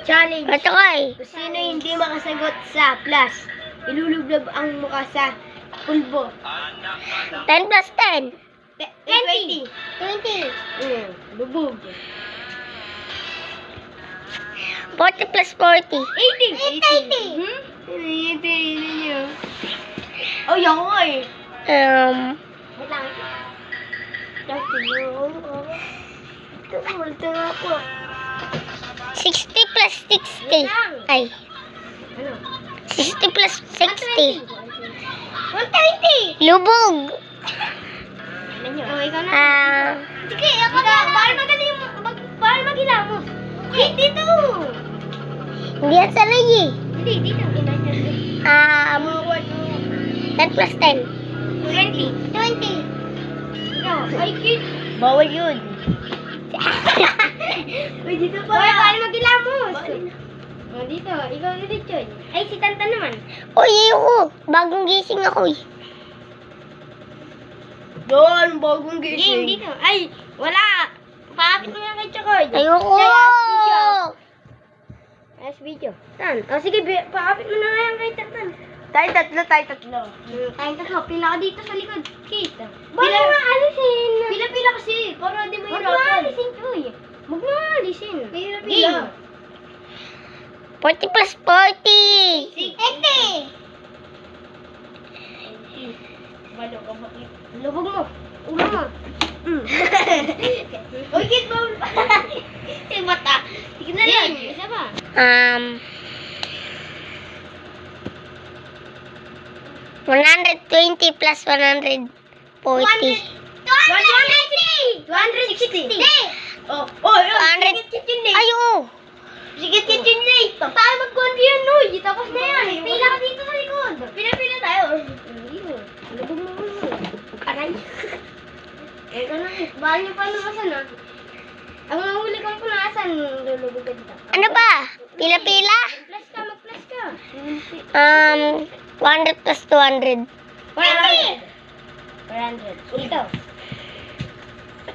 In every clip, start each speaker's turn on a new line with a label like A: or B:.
A: Challenge.
B: Ito ko eh.
A: Kung sino hindi makasagot sa plus, ilulublob ang mukha sa pulbo.
B: 10 plus 10.
A: 20.
B: 20.
A: Lubog.
B: 40 plus 40.
A: 80. 80 niyo. Oh, yan ko eh. Wait lang. Ito nga po.
B: 60 plus 60. Ay,
A: Ano?
B: 60 plus 60.
A: 120.
B: Lubog.
A: Ano nyo? Oh, ikaw na. Sige, ako na. Bawal magaling mo. Bawal magilamos. Dito.
B: Hindi yan sanay eh.
A: Hindi, dito.
B: 10 plus 10.
A: 20. Ikaw, ay kid. Bawal yun. Uy, dito pa. Bawal magilamos. Oh, dito. Ikaw na dito. Ay, si Tanta naman.
B: Uy, ayoko. Bagong gising ako eh.
A: Doon, bagong gising. Game, dito. Ay, wala. Paapit mo yan kay Chokoy.
B: Ayoko.
A: Last video. Tan. O sige, paapit mo na nga yan kay Tan. Tayo tatlo. Tayo tatlo. Pila ka dito sa likod. Kita. Ba't mo nga alisin? Pila kasi. Para di mo hirapan. Huwag mo alisin, Choy. Huwag mo alisin. Pila.
B: 40 plus 40.
A: 80. Lubog mo. Ulo mo. Uy, kid mo. Yung mata. Sige na lang. Isa ba?
B: 120 plus 140.
A: 260. 260. Oh,
B: 200. Ayo.
A: Sige, kitchen tayo mag-convey yun, Noy. Tapos na yan. Pila ka dito sa likod. Pila tayo. Lubog mo. Aray. Ito na. Bahal niyo pa lumasan, ha? Ang mahuli kang punasan, lulubog ka dito.
B: Ano ba? Pila-pila?
A: Mag-plus ka.
B: 100 plus 200.
A: 400. 400. Ito.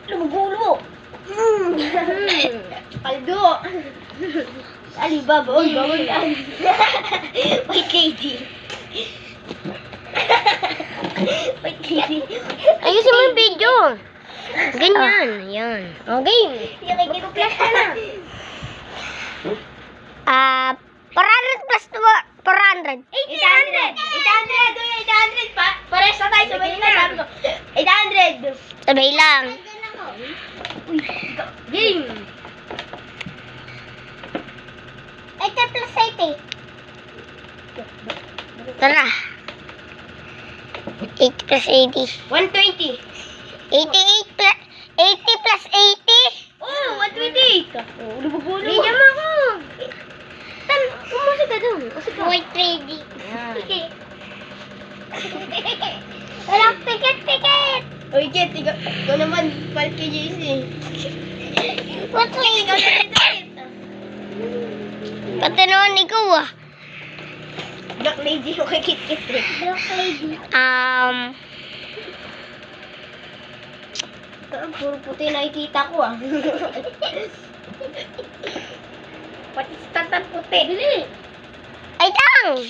A: Lubog mo. Paldo. Alibaba. Uy, bawal yan. Wait, lady. Wait, lady.
B: Ayusin mo yung video. Ganyan. Yan. Okay.
A: Nakikipag-plus ka na.
B: 400 plus 400.
A: 800. 800. Uy, 800 pa. Pares na tayo. Sabay na. Sabi ko. 800.
B: Sabay lang.
A: Uy, game.
B: 80 plus 80. Tara. 80 plus 80.
A: 120.
B: 88 plus 80 plus 80.
A: Oh, 128. Oh, lubog-lubog. Bigyan mo ako. Tan, umusig ka doon. Usig ka.
B: White lady.
A: Sige.
B: Walang ticket.
A: Uy, Kit, ikaw naman, palit kay JC.
B: White lady.
A: Ikaw na ito, Kit.
B: Pati naman ikaw ah.
A: Black lady, okay, Kit.
B: Black lady.
A: Puro puti nakikita ko ah. Pati sa tantan puti. Dili.
B: Ay, tang!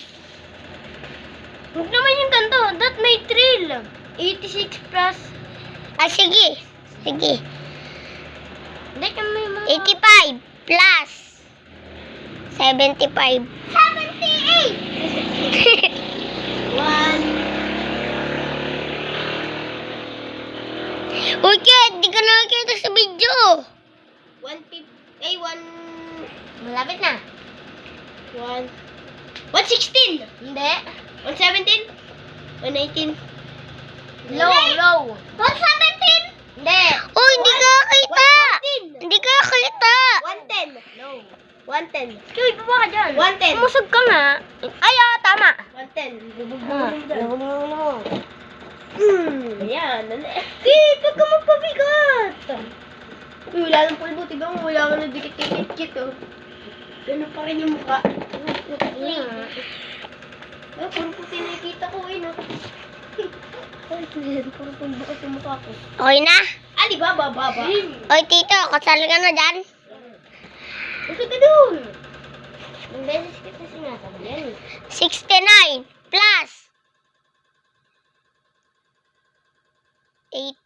A: Huwag naman yung ganito. That may thrill. 86 plus.
B: Ah, sige.
A: Hindi ka may mga...
B: 85 plus 75.
A: 78! 1...
B: Uy, Kit, di ka nakakita sa video.
A: 150... Ay, 1... Malapit na. 116!
B: Hindi.
A: 117? 118?
B: Low.
A: 117? Hindi.
B: Uy, hindi ka nakakita.
A: 114?
B: Hindi ka nakakita.
A: 110? No. 110. Uy, baba ka dyan. 110.
B: Umusog ka nga. Ay, tama.
A: 110. Lubog
B: mo.
A: Ayan. Kit, huwag ka magpabigat. Uy, wala nang pulbo. Tiga mo, wala ka na dikit-dikit. Oh. Ganun pa rin yung mukha. Ay, puro puti nakikita ko eh, no? Ay, puro pulbo kasi mukha ko.
B: Okay na?
A: Ali, baba.
B: Oy, tito, kasal ka na dyan.
A: Usog ka dun.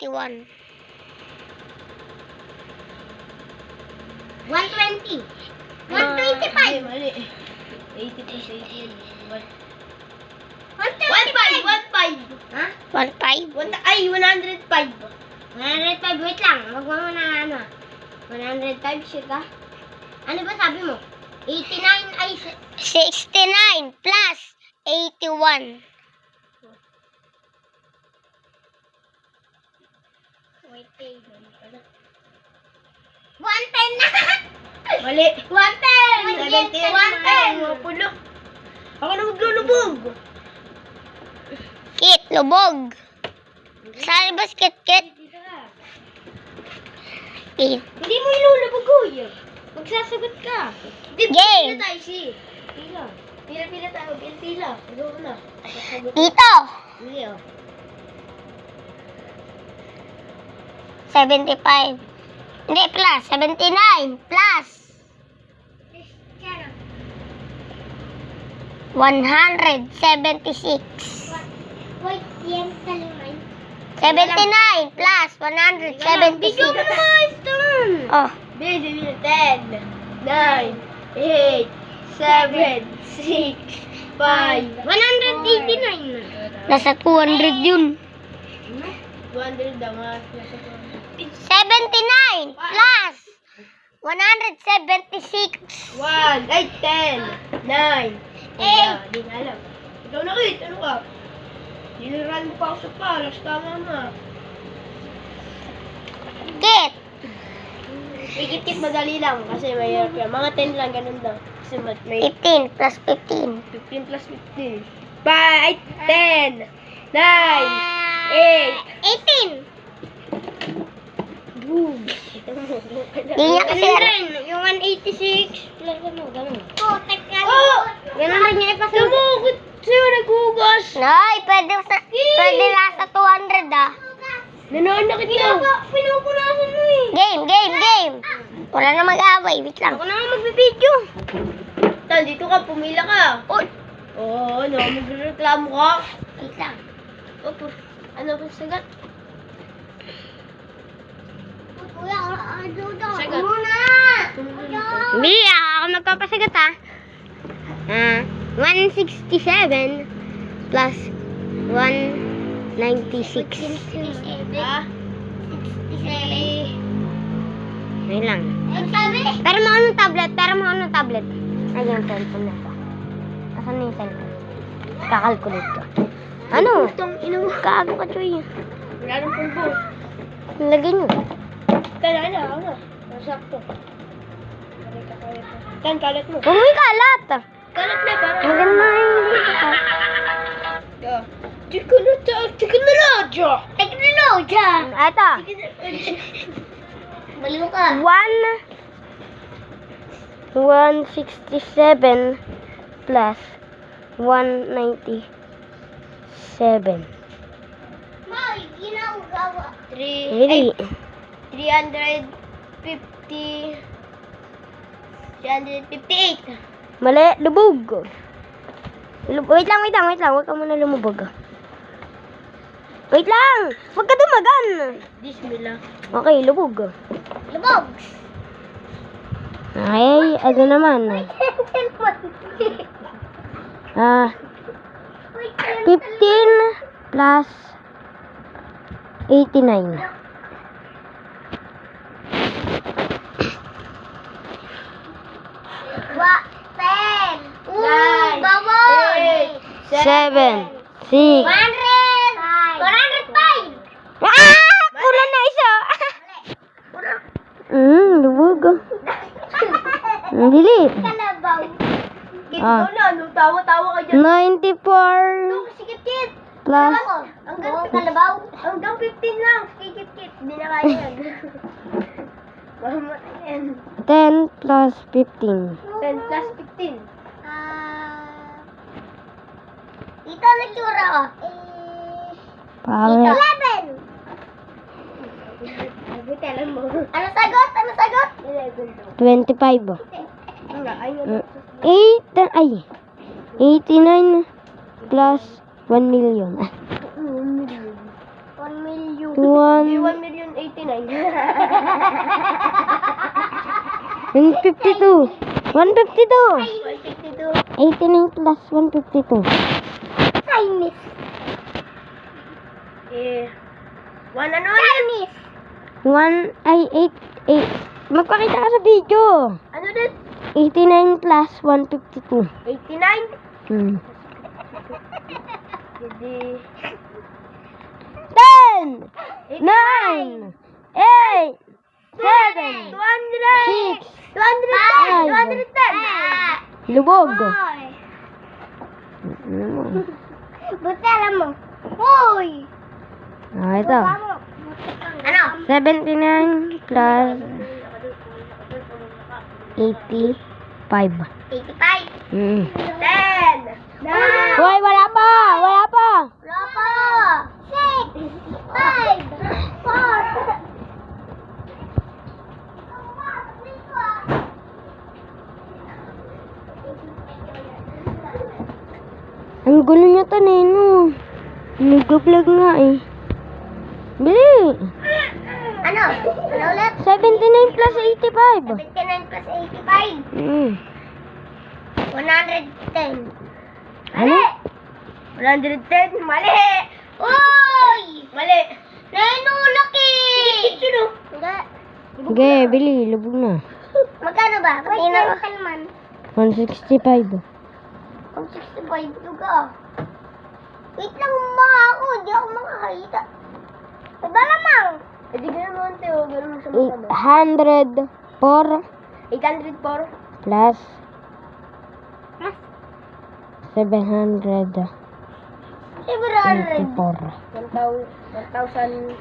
B: 81.
A: 120.
B: Ah,
A: Mali. 80 plus 80. 105. Ha?
B: 15.
A: Ay, 105. 105, wait lang. Wag mo muna ano. 105 siya ka? Ano ba sabi mo? 89 ay...
B: 69 plus 81.
A: Wait, 110 na! Mali. 110! 110! Pulo. Ako na maglulubog.
B: Kit, lubog. Saan ba si Kit? Eh,
A: Hindi mo ilulubog, Kuya. Magsasagot ka.
B: Game.
A: Pila tayo, si. Pila. Pila tayo. Pila. Ikaw na. Sasagot.
B: dito.
A: Hindi, oh.
B: 75. Hindi, plus. 79 plus 176.
A: Wait, yan kalimay.
B: 79 plus 176. Oh,
A: Baby, 10, 9, 8, 7, 6, 5. 189 na.
B: nasa 200 yun.
A: 200 daw nga.
B: 79 plus 176.
A: 1, ay, 10, 9, 8. Di na alam. Ikaw na, Kit. Ano ka? Diniran mo pa ako sa palas. Tama na.
B: Kit,
A: Ikit-kit madali lang kasi mahirap yan. Mga 10 lang, ganun daw. Kasi may
B: 15 plus 15.
A: 15 plus 15. 5, 10, 9, 8.
B: 18.
A: Boom.
B: Di niya kasi
A: Yung 186 plus ano, ganun. Oh! Ganun rin niya ipasagot. Tumukot siya naghugas.
B: Nay, pwede nasa 200 ah.
A: Nanonakit na. Pinupunasan mo eh.
B: Game. Wala na mag-away. Wait lang.
A: Ako na nga magbibideo. Tan, dito ka, pumila ka. Oy! Oo, ano, magreklamo ka.
B: Wait lang.
A: Opo, ano ba sagat? Sagat.
B: Hindi, ako magpapasagot ah. 167 plus 196.
A: Ha? 67.
B: Wait lang.
A: Ang sabi?
B: Pero mo ng tablet. Ay, yung cellphone na ito. Asan na yung cellphone? Kakalculate ko. Ano? Kaago ka, Choy.
A: Wala nang pulbo.
B: Lagay nyo.
A: Kala na, ano? Nasakto. Tan, kalat mo.
B: Huwag mo yung kalat.
A: Kalat na, parang.
B: Hanggang na hindi ka.
A: Teknolodya!
B: Ito.
A: Baliw ka.
B: 167 plus 197.
A: May, ginagawa.
B: Really?
A: 358.
B: Mali, lubog. Wait lang. Huwag ka muna lumubog. Wait lang! Huwag ka dumagan!
A: Bismillah.
B: Okay, lubog.
A: Lubog!
B: Ay, ano naman? 15 plus 89.
A: Ten!
B: 7, 6.
A: 105!
B: Kulang na isa. Lubog. Ang bilis.
A: Kalabaw. Kit
B: Ah.
A: mo na, tawa-tawa ka dyan.
B: 94
A: Sige, Kit.
B: plus
A: Hanggang kalabaw? Hanggang 15 lang. Sige, Kit. Hindi na kaya yan. Mahamatay yan.
B: 10 plus 15.
A: 10 plus 15.
B: Ito na tsura ko. Pangit.
A: 11! Buti alam mo.
B: Ano sagot?
A: 11 daw.
B: 25.
A: Nga, ayun.
B: 89 plus 1 million.
A: 1 million. 1,089,000.
B: 152. 152.
A: 152.
B: 89 plus 152.
A: Chinese. One ano ulit? Chinese.
B: 8. Magpakita ka sa video.
A: Ano ulit?
B: 89 plus 152.
A: 89? Hindi.
B: 10, 9, 8, 7,
A: 200.
B: 6,
A: 210. 210.
B: lubog.
A: Hoy. Buti alam mo. Hoy.
B: Ito.
A: Ano?
B: 79 plus 85.
A: 85. 10. 9.
B: Hoy, wala pa! Wala pa!
A: Wala pa. 6. 5. 4.
B: Ang gulo niya to, Nino. Nag-vlog nga eh. Bili!
A: Ano? Ano ulit?
B: 79 plus 85.
A: 79 plus 85. 110.
B: Ano?
A: 110. Mali! Uy! Mali! Nainulak eh! Sino? Hindi.
B: Sige, bili. Lubog na.
A: Magkano ba? Pahinga ka naman.
B: 165.
A: 165 ito ka. Wait lang mga ako. Hindi ako makakita. Iba lamang. Eh di ganun mo ante o. Ganun mo sa mga mo.
B: 804
A: 804.
B: plus 700.
A: 700.
B: 84.
A: 1,000.